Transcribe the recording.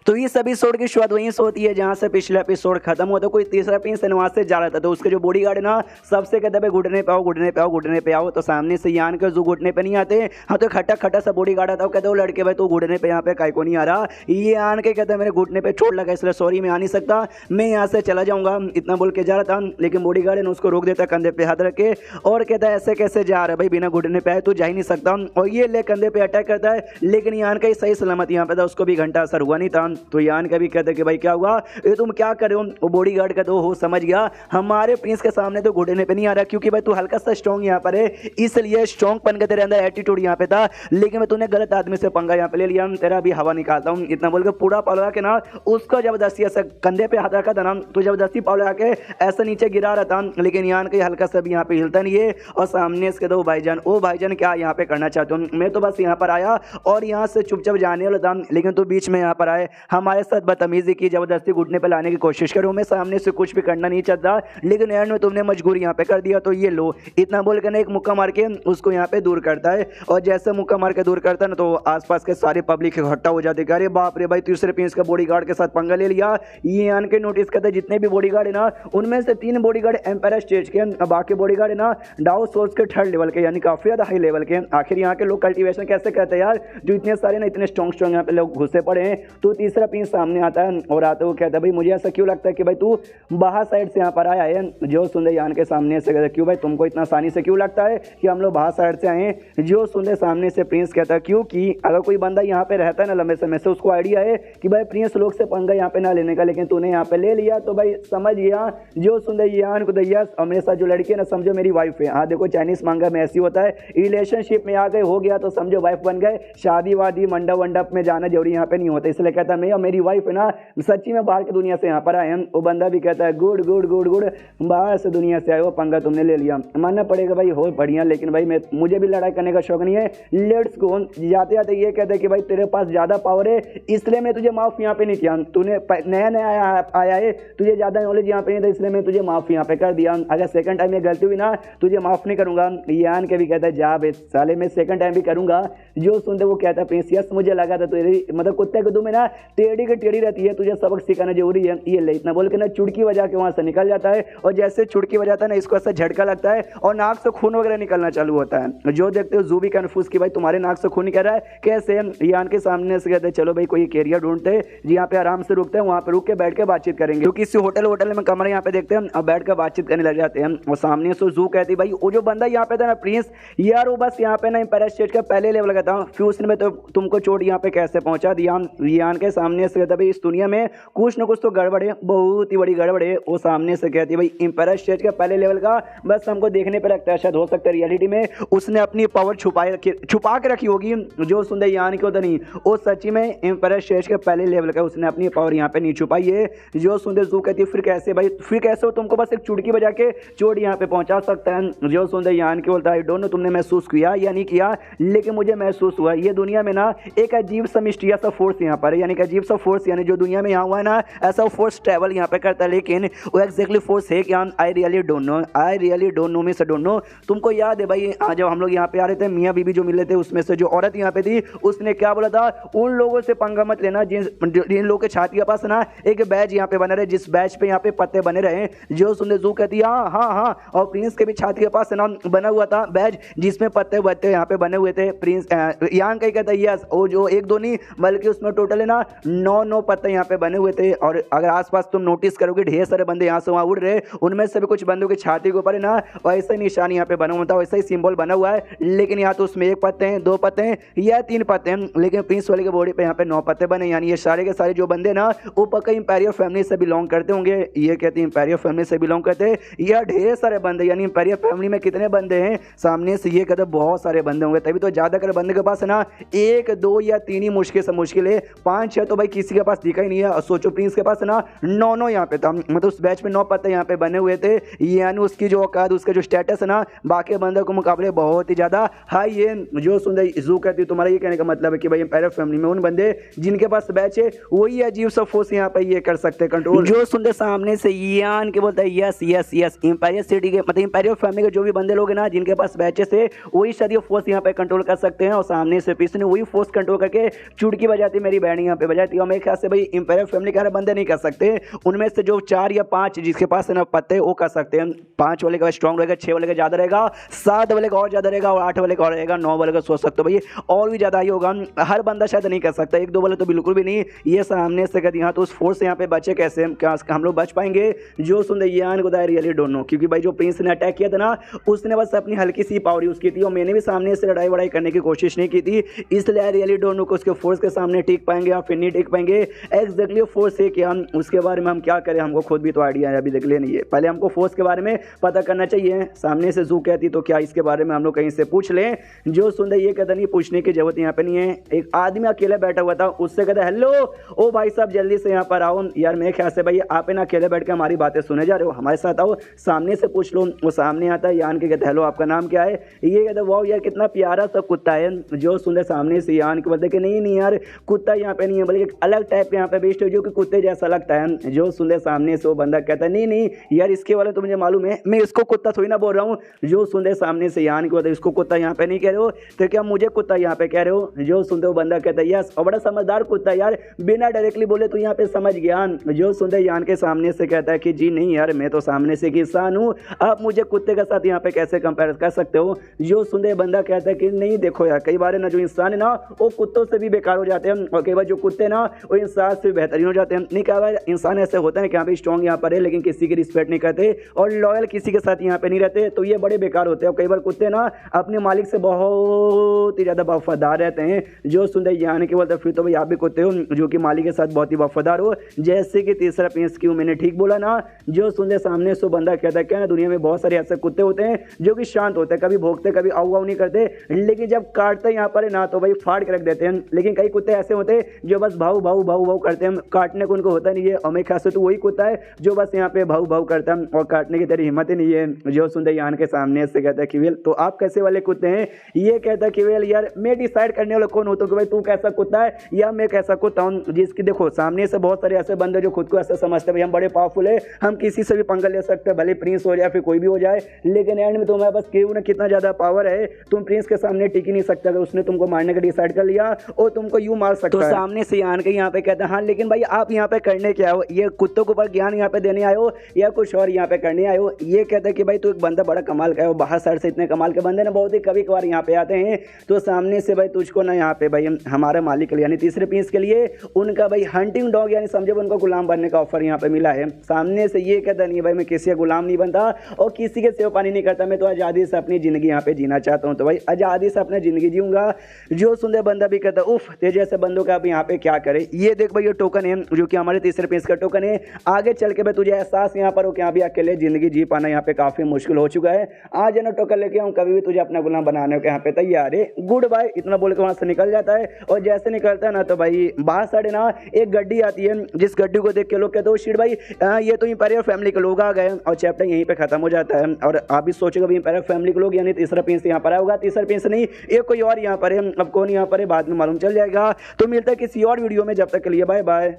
तो इस एपिसोड की शुरुआत वहीं से होती है जहां से पिछला एपिसोड खत्म हुआ था। कोई तीसरा प्रिंस वहां से जा रहा था, तो उसके जो बॉडीगार्ड है ना सबसे कहते हैं घुटने पे आओ, घुटने पे आओ, घुटने पे आओ। तो सामने से यान के जो घुटने पे नहीं आते, हाँ तो खट्टा खट्टा सा बॉडीगार्ड आता है, कहते हो लड़के भाई तू घुटने पे यहाँ पे काय को नहीं आ रहा। ये आन के कहते हैं मेरे घुटने पे चोट लगा इसलिए सॉरी मैं आ नहीं सकता, मैं यहाँ से चला जाऊंगा, इतना बोल के जा रहा था। लेकिन बॉडीगार्ड ने उसको रोक देता कंधे पे हाथ रख के और कहता है ऐसे कैसे जा रहा है भाई, बिना घुटने पे आए तू जा ही नहीं सकता। और ये ले कंधे पे अटैक करता है, लेकिन यान का सही सलामत यहाँ पे था, उसको भी घंटा असर हुआ नहीं था। तो यान का भी कहते कि भाई क्या हुआ, ये तुम क्या कर रहे हो। वो बॉडीगार्ड का तो हो समझ गया हमारे प्रिंस के सामने तो घुटने पे नहीं आ रहा, क्योंकि भाई तू हल्का सा स्ट्रॉन्ग यहाँ पर है, इसलिए स्ट्रॉन्ग पन का तेरे अंदर एटीट्यूड यहाँ पे था। लेकिन मैं तूने गलत आदमी से पंगा यहाँ पे ले लिया, तेरा भी हवा निकालता हूँ, इतना बोल के पूरा पलड़ा के ना उसको जबरदस्ती ऐसा कंधे पे हाथ रखा था ना, तो जबरदस्ती पलड़ा के ऐसा नीचे गिरा रहा था। लेकिन यान का हल्का सा भी यहाँ पे हिलता नहीं है। और सामने इसके दो भाईजान, ओ भाईजान क्या यहाँ पे करना चाहते हो, मैं तो बस यहाँ पर आया और यहाँ से चुपचाप जाने वाला था, लेकिन तू बीच में यहाँ पर आए, हमारे साथ बदतमीजी की, जबरदस्ती घुटने पे लाने की कोशिश करूँ। मैं सामने से कुछ भी करना नहीं चाहता, लेकिन एंड में तुमने मजबूरी यहाँ पे कर दिया, तो ये लो। इतना बोल कर ना एक मुक्का मार के उसको यहाँ पे दूर करता है। और जैसे मुक्का मार के दूर करता है ना, तो आसपास के सारे पब्लिक इकट्ठा हो जाते हैं, अरे बाप रे भाई तीसरे प्रिंस का बॉडीगार्ड के साथ पंगा ले लिया। ये आन के नोटिस करते जितने भी बॉडीगार्ड है ना, उनमें से 3 बॉडीगार्ड एम्पायर स्टेज के, बाकी बॉडीगार्ड है ना डाउ सोर्स के 3rd लेवल के, यानी काफी ज्यादा हाई लेवल के। आखिर यहाँ के लोग कल्टीवेशन कैसे करते हैं यार, जो इतने सारे ना इतने स्ट्रॉन्ग यहाँ पे लोग घुसे पड़े हैं। तो तीसरा प्रिंस सामने आता है और आते हुए कहता है भाई मुझे ऐसा क्यों लगता है कि भाई तू बाहर साइड से यहाँ पर आया है। जो सुंदर यान के सामने से कहता है क्यों भाई तुमको इतना आसानी से क्यों लगता है कि हम लोग बाहर साइड से आए हैं। जो सुंदर सामने से प्रिंस कहता है क्योंकि अगर कोई बंदा यहाँ पे रहता है ना लंबे समय से, उसको आइडिया है कि भाई प्रिंस लोग से पंगा यहाँ पे ना लेने का, लेकिन तूने यहाँ पे ले लिया तो भाई समझ गया। जो सुंदर यान को दैया और मेरे साथ जो लड़की है ना समझो मेरी वाइफ है। हाँ देखो चाइनीज मांगा में ऐसी होता है, रिलेशनशिप में आ गए हो गया तो समझो वाइफ बन गए, शादी वादी मंडप वंडप में जाना जरूरी यहाँ पे नहीं होता। इसलिए कहता है मैं और मेरी वाइफ है ना सच्ची में बाहर की दुनिया से यहाँ पर आए हैं। वो बंदा भी कहता है गुड गुड गुड गुड, बाहर से दुनिया से आए हो, पंगा तुमने ले लिया, मानना पड़ेगा भाई हो बढ़िया, लेकिन भाई मुझे भी लड़ाई करने का शौक नहीं है, लेट्स गो। जाते जाते ये कहते हैं कि भाई तेरे पास ज़्यादा पावर है इसलिए मैं तुझे माफ़ यहाँ पे नहीं किया, तूने नया नया आया है, तुझे ज़्यादा नॉलेज यहाँ पे नहीं था इसलिए मैं तुझे माफ़ यहाँ पे कर दिया। अगर सेकंड टाइम ये गलती हुई ना तुझे माफ़ नहीं करूँगा। यान के भी कहता है जा बे साले मैं सेकंड टाइम भी करूँगा। जो सुनते वो कहता है प्रिंस यस मुझे लगा था तेरी मतलब कुत्ते को तुम में ना टेढ़ी की टेढ़ी रहती है, तुझे सबक सिखाना जरूरी है, ये ले। इतना बोल के ना चुटकी बजा के वहाँ से निकल जाता है। और जैसे चुटकी बजाता है ना इसको ऐसा झटका लगता है और नाक से खून वगैरह निकलना चालू होता है। जो देखते हो जू भी कन्फ्यूज कि भाई तुम्हारे नाक से खून निकल रहा है कैसे। यान के सामने से कहते हैं चलो भाई कोई एरिया ढूंढते हैं जी यहाँ पे आराम से रुकते हैं, वहाँ पे रुक के बैठ के बातचीत करेंगे। तो किसी होटल में कमरे यहाँ पे देखते हैं और बैठ कर बातचीत करने लग जाते हैं। और सामने से जू कहती भाई वो जो बंदा यहाँ पे था ना प्रिंस यार वो बस यहाँ पे ना एम्पायर स्टेट का पहले लेवल का था, फिर उसने तो तुमको चोट यहाँ पे कैसे पहुंचा दिया। यान के सामने से कहता भाई इस दुनिया में कुछ ना कुछ तो गड़बड़ है, बहुत ही बड़ी गड़बड़ है। वो सामने से कहती है भाई एम्पायर स्टेट का पहले लेवल का बस हमको देखने पर लगता है, शायद हो सकता है रियलिटी में उसने अपनी पावर छुपा के रखी होगी। जो सुंदर यान की होता नहीं वो सच्ची में एम्पायर स्टेट के पहले लेवल का, उसने अपनी पावर यहाँ पे नहीं छुपाई है। जो सुंदर जू कहती है फिर कैसे भाई, फिर कैसे हो तुमको बस एक चुटकी बजा के चोट यहाँ पे पहुंचा सकता है। जो सुंदर यान की बोलता है आई डोंट नो तुमने महसूस किया या नहीं किया, लेकिन मुझे महसूस हुआ ये दुनिया में ना एक अजीब सा मिस्टीरियस सा फोर्स यहाँ पर है, यानी कि अजीब सा फोर्स, यानी जो दुनिया में यहाँ हुआ है ना ऐसा फोर्स ट्रैवल यहाँ पे करता है, लेकिन वो एक्जैक्टली फोर्स है क्या I really don't know, I really don't know means don't know. तुमको याद है भाई जब हम लोग यहाँ पे आ रहे थे मियाँ बीबी जो मिले थे उसमें से जो औरत यहाँ पे थी उसने क्या बोला था, उन लोगों से पंगा मत लेना जिन लोगों के छाती के पास ना एक बैज यहाँ पे बने रहे, जिस बैज पे यहाँ पे पत्ते बने रहे। जो सुंदर जू कहती है हाँ हाँ हाँ, और प्रिंस के भी छाती के पास ना बना हुआ था बैज जिसमें पत्ते वत्ते यहाँ पे बने हुए थे। प्रिंस यहाँ कहीं कहता है यस, वो जो 1-2 नहीं बल्कि उसमें टोटल है ना 9 पत्ते यहाँ पे बने हुए थे। और अगर आसपास तुम नोटिस करोगे ढेर सारे बंदे यहाँ से वहाँ उड़ रहे, उनमें से भी कुछ बंदों की छाती के ऊपर है ना वैसा ही निशान यहाँ पे बना हुआ था, वैसा ही सिंबल बना हुआ है, लेकिन यहाँ तो उसमें 1 पत्ते हैं, 2 पत्ते हैं या 3 पत्ते हैं, लेकिन प्रिंस वाले के बॉडी पे यहाँ पे 9 पत्ते बने। यानी ये सारे के सारे जो बंदे ना वो पक्का इंपीरियल फैमिली से बिलोंग करते होंगे। ये कहते हैं इंपीरियल फैमिली से बिलोंग करते हैं या ढेर सारे बंदे, यानी इंपीरियल फैमिली में कितने बंदे हैं सामने से ये कहते बहुत सारे बंदे होंगे, तभी तो ज्यादातर बंदे के पास है ना 1, 2 या 3 ही मुश्किल से मुश्किल है, 5, 6 तो भाई किसी के पास दिखा ही नहीं है। और सोचो प्रिंस के पास है ना 9 यहाँ पे था, मतलब उस बैच में 9 पत्ते यहाँ पे बने हुए थे, यानी उसकी जो औकात उसका जो स्टेटस है ना बाकी बंदों के मुकाबले बहुत ही ज्यादा हाई है। जो सुंदर जू कहती है तुम्हारा ये कहने का मतलब है कि भाई एम्पायर फैमिली में उन बंदे जिनके पास बैच है वही अजीब सा फोर्स यहाँ पे ये कर सकते हैं कंट्रोल। जो सुंदर सामने से यान के बोलता है yes yes yes, empire city के मतलब एम्पायर फैमिली के जो भी बंदे लोग हैं ना जिनके पास बैचेस है वही शायद ये फोर्स यहाँ पे कंट्रोल कर सकते हैं। और सामने से पीछे वही फोर्स कंट्रोल करके चुटकी बजाती मेरी बहन यहाँ पे बजा रहती है। मेरे ख्याल से भाई इंपेरियल फैमिली के हर बंदे नहीं कर सकते, उनमें से जो 4 या 5 जिसके पास है ना पत्ते वो कर सकते हैं। 5 वाले का स्ट्रॉन्ग रहेगा, 6 वाले का ज़्यादा रहेगा, 7 वाले का और ज़्यादा रहेगा, और 8 वाले का और रहेगा, 9 वाले का सोच सकते हो भाई और भी ज़्यादा ही होगा। हर बंदा शायद नहीं कर सकता, 1-2 वाले तो बिल्कुल भी नहीं। ये सामने से कर यहाँ तो उस फोर्स से यहाँ पे बचे कैसे, क्या हम लोग बच पाएंगे? जो सुन यान को रियली डोंट नो, क्योंकि भाई जो प्रिंस ने अटैक किया था ना उसने बस अपनी हल्की सी पावर यूज़ की थी, और मैंने भी सामने से लड़ाई वड़ाई करने की कोशिश नहीं की थी, इसलिए रियली डोंट नो को उसके फोर्स के सामने टिक पाएंगे या फिर नहीं टिक पाएंगे। एग्जैक्टली फोर्स है क्या, उसके बारे में हम क्या करें, हमको खुद भी तो आइडिया है, अभी देख ले नहीं है। पहले हमको फोर्स के बारे में पता करना चाहिए। सामने से जू कहती तो क्या इसके बारे में हम लोग कहीं से पूछ लें? जो सुंदर ये कहता नहीं, पूछने की जरूरत यहाँ पे नहीं है। एक आदमी अकेले बैठा हुआ था, उससे कहता हेलो ओ भाई साहब जल्दी से यहाँ पर आओ। यार मेरे ख्याल से भाई आप ना अकेले बैठ के हमारी बातें सुने जा रहे हो, हमारे साथ आओ, सामने से पूछ लो। वो सामने आता है, यान के कहता है हेलो आपका नाम क्या है? ये कहता है वाह यार कितना प्यारा सा कुत्ता है। जो सुंदर सामने से यान के बोलते कि नहीं यार कुत्ता यहाँ पे नहीं है, बल्कि एक अलग टाइप के यहाँ पे बेस्ट है जो कि कुत्ते जैसा लगता है। जो सुंदर सामने से वो बंदा कहता है नहीं यार इसके वाले तो मुझे मालूम है, मैं इसको कुत्ता थोड़ी ना बोल रहा हूँ। जो सुंदर सामने से यान के बोलते इसको कुत्ता यहाँ पे नहीं कह रहे हो तो क्या मुझे कुत्ता यहाँ पे कह रहे हो? जो सुंदर वो बंदा कहता है यस, और बड़ा समझदार कुत्ता यार, बिना डायरेक्टली बोले तो यहाँ पे समझ गया। जो सुंदर यान के सामने से कहता है कि जी नहीं यार मैं तो सामने से एक इंसान हूँ, आप मुझे कुत्ते के साथ यहाँ पे कैसे कंपेयर कर सकते हो? जो सुंदर बंदा कहता है कि नहीं देखो यार कई बार ना जो इंसान है ना वो कुत्तों से भी बेकार हो जाते हैं, और कई बार जो कुत्ते ना वो इंसान से बेहतरीन हो जाते हैं। नहीं कहा इंसान ऐसे होते हैं कि यहाँ पे स्ट्रॉन्ग यहाँ पर है लेकिन किसी की रिस्पेक्ट नहीं करते और लॉयल किसी के साथ यहाँ पे नहीं रहते, तो ये बड़े बेकार होते हैं। कई बार कुत्ते ना अपने मालिक से बहुत ही ज़्यादा वफादार रहते हैं। जो सुंदर यानी कि बोलते फिर तो भाई आप भी कुत्ते हो जो कि मालिक के साथ बहुत ही वफादार हो, जैसे कि तीसरा प्रिंस क्यों मैंने ठीक बोला ना। जो सुंदर सामने से बंदा कहता है क्या ना दुनिया में बहुत सारे ऐसे कुत्ते होते हैं जो कि शांत होते हैं, कभी भोंकते कभी आऊ आऊ नहीं करते, लेकिन जब काटते यहाँ पर ना तो भाई फाड़ के रख देते हैं। लेकिन कई कुत्ते ऐसे होते हैं जो बस भाऊ भाऊ भाऊ भाऊ करते हैं, काटने को उनको होता नहीं है। और मेरे ख्याल से तो वही कुत्ता है जो बस यहाँ पे भाऊ भाऊ करता है और काटने की तेरी हिम्मत ही नहीं है। जो सुंदर यान के सामने से कहता है कि वेल तो आप कैसे वाले कुत्ते हैं? ये कहता है कि वेल यार मैं डिसाइड करने वाला कौन होता हूँ कि भाई तू कैसा कुत्ता है या मैं कैसा कुत्ता हूँ। जिसकी देखो सामने से बहुत सारे ऐसे बंदे जो खुद को ऐसा समझते हैं भाई हम बड़े पावरफुल है, हम किसी से भी पंगा ले सकते हैं, भले प्रिंस हो जाए फिर कोई भी हो जाए, लेकिन एंड में तुम्हारे पास क्यों ना कितना ज्यादा पावर है, तुम प्रिंस के सामने टिक ही नहीं सकते। अगर उसने तुमको मारने का डिसाइड कर लिया और तुमको यूं मार सकता है। तो सामने से यान के यहाँ पे कहता है हाँ लेकिन भाई आप यहाँ पे करने क्या हो? ये कुत्तों के ऊपर ज्ञान यहाँ पे देने आए हो या कुछ और यहाँ पे करने आए हो? ये कहता है कि भाई तू एक बंदा बड़ा कमाल का है, बाहर शहर से इतने कमाल के बंदे ना बहुत ही कभी कभार यहाँ पे आते हैं, तो सामने से भाई तुझको ना यहाँ पे भाई हमारे मालिक के लिए यानी तीसरे प्रिंस के लिए उनका भाई हंटिंग डॉग यानी समझे उनको गुलाम बनने का ऑफर यहाँ पे मिला है। सामने से ये कहता नहीं भाई मैं किसी का गुलाम नहीं बनता और किसी के सेवा पानी नहीं करता, मैं तो आज़ादी से अपनी ज़िंदगी यहाँ पे जीना चाहता हूँ, तो भाई आज़ादी से अपनी ज़िंदगी जीऊँगा। जो सुंदर बंदा भी कहता उफ तेरे जैसे बंदों का आप यहाँ पे क्या करे। ये देख भाई ये टोकन है जो कि हमारे तीसरे प्रिंस का टोकन है। आगे चल के भाई तुझे एहसास यहाँ पर हो कि यहाँ भी अकेले ज़िंदगी जी पाना यहाँ पे काफ़ी मुश्किल हो चुका है। आज ना टोकन लेके आऊँ, कभी भी तुझे अपना गुलाम बनाने को यहाँ पे तैयार है। गुड बाय इतना बोल के वहाँ से निकल जाता है, और जैसे निकलता है ना तो भाई बाहर साढ़े ना एक गड्डी आती है, जिस गड्डी को देख के लोग कहते हो शिट भाई ये तो इंपेरियल फैमिली के लोग आ गए, और चैप्टर यहीं पे खत्म हो जाता है। और आप भी सोचोगे भाई इंपेरियल फैमिली के लोग यानी तीसरा प्रिंस यहाँ पर आएगा, तीसरा प्रिंस नहीं एक कोई और यहाँ पर है, अब कौन यहाँ पर है बाद में मालूम चल जाएगा। तो मिलता है किसी और वीडियो में, जब तक के लिए बाय बाय।